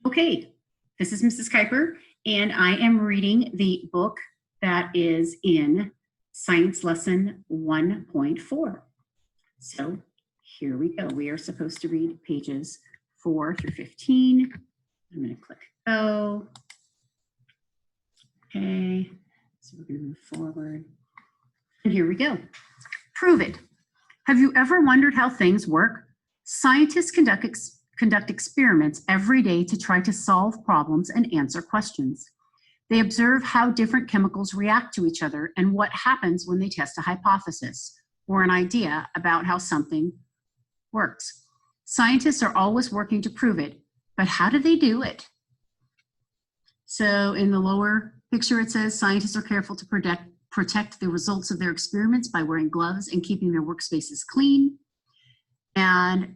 Okay, this is Mrs. Kuiper, and I am reading the book that is in Science Lesson 1.4. So here we go. We are supposed to read pages 4 through 15. I'm going to click go. Okay, so we're going to move forward. And here we go. Prove it. Have you ever wondered how things work? Scientists conduct experiments every day to try to solve problems and answer questions. They observe how different chemicals react to each other and what happens when they test a hypothesis or an idea about how something works. Scientists are always working to prove it, but how do they do it? So in the lower picture, it says scientists are careful to protect the results of their experiments by wearing gloves and keeping their workspaces clean. And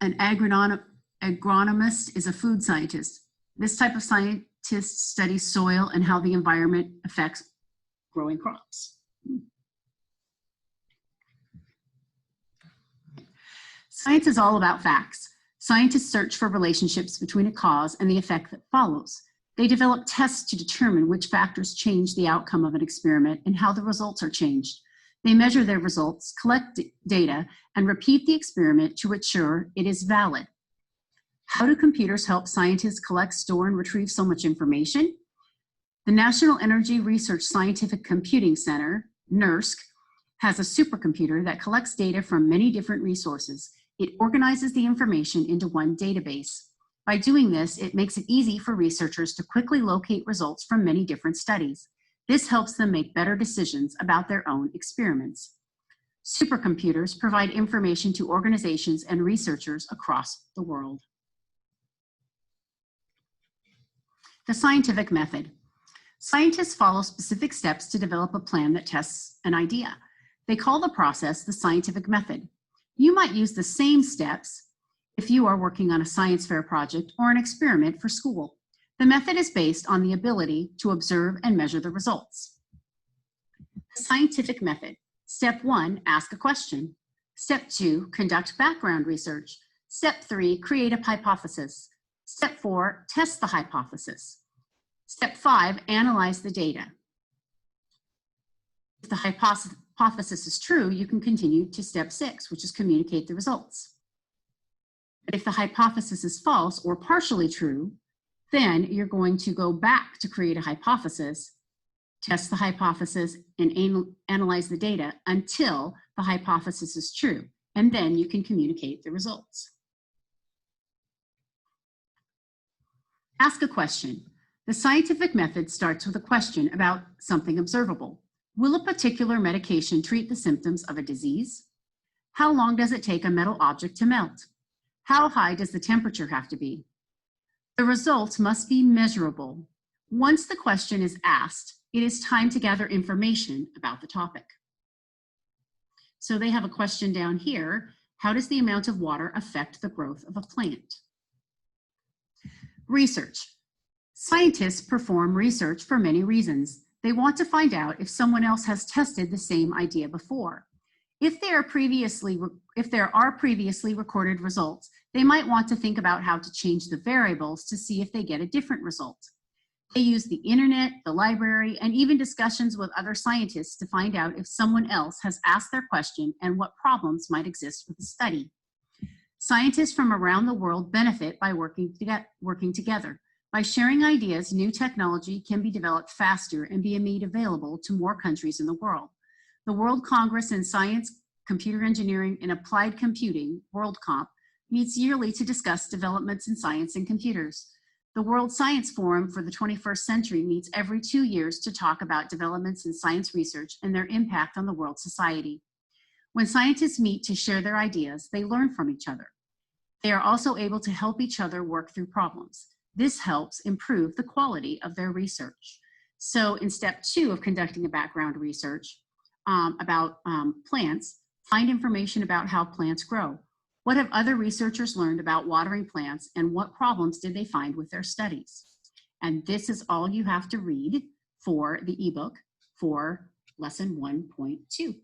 an agronomist is a food scientist. This type of scientist studies soil and how the environment affects growing crops. Science is all about facts. Scientists search for relationships between a cause and the effect that follows. They develop tests to determine which factors change the outcome of an experiment and how the results are changed. They measure their results, collect data, and repeat the experiment to ensure it is valid. How do computers help scientists collect, store, and retrieve so much information? The National Energy Research Scientific Computing Center, NERSC, has a supercomputer that collects data from many different resources. It organizes the information into one database. By doing this, it makes it easy for researchers to quickly locate results from many different studies. This helps them make better decisions about their own experiments. Supercomputers provide information to organizations and researchers across the world. The scientific method. Scientists follow specific steps to develop a plan that tests an idea. They call the process the scientific method. You might use the same steps if you are working on a science fair project or an experiment for school. The method is based on the ability to observe and measure the results. The scientific method. Step 1, ask a question. Step 2, conduct background research. Step 3, create a hypothesis. Step 4, test the hypothesis. Step 5, analyze the data. If the hypothesis is true, you can continue to step 6, which is communicate the results. But if the hypothesis is false or partially true, then you're going to go back to create a hypothesis, test the hypothesis, and analyze the data until the hypothesis is true, and then you can communicate the results. Ask a question. The scientific method starts with a question about something observable. Will a particular medication treat the symptoms of a disease? How long does it take a metal object to melt? How high does the temperature have to be? The results must be measurable. Once the question is asked, it is time to gather information about the topic. So they have a question down here. How does the amount of water affect the growth of a plant? Research. Scientists perform research for many reasons. They want to find out if someone else has tested the same idea before. If there are previously recorded results, they might want to think about how to change the variables to see if they get a different result. They use the internet, the library, and even discussions with other scientists to find out if someone else has asked their question and what problems might exist with the study. Scientists from around the world benefit by working together. By sharing ideas, new technology can be developed faster and be made available to more countries in the world. The World Congress in Science, Computer Engineering, and Applied Computing, WorldComp, meets yearly to discuss developments in science and computers. The World Science Forum for the 21st Century meets every 2 years to talk about developments in science research and their impact on the world society. When scientists meet to share their ideas, they learn from each other. They are also able to help each other work through problems. This helps improve the quality of their research. So in step 2 of conducting a background research about plants, find information about how plants grow. What have other researchers learned about watering plants, and what problems did they find with their studies? And this is all you have to read for the ebook for lesson 1.2.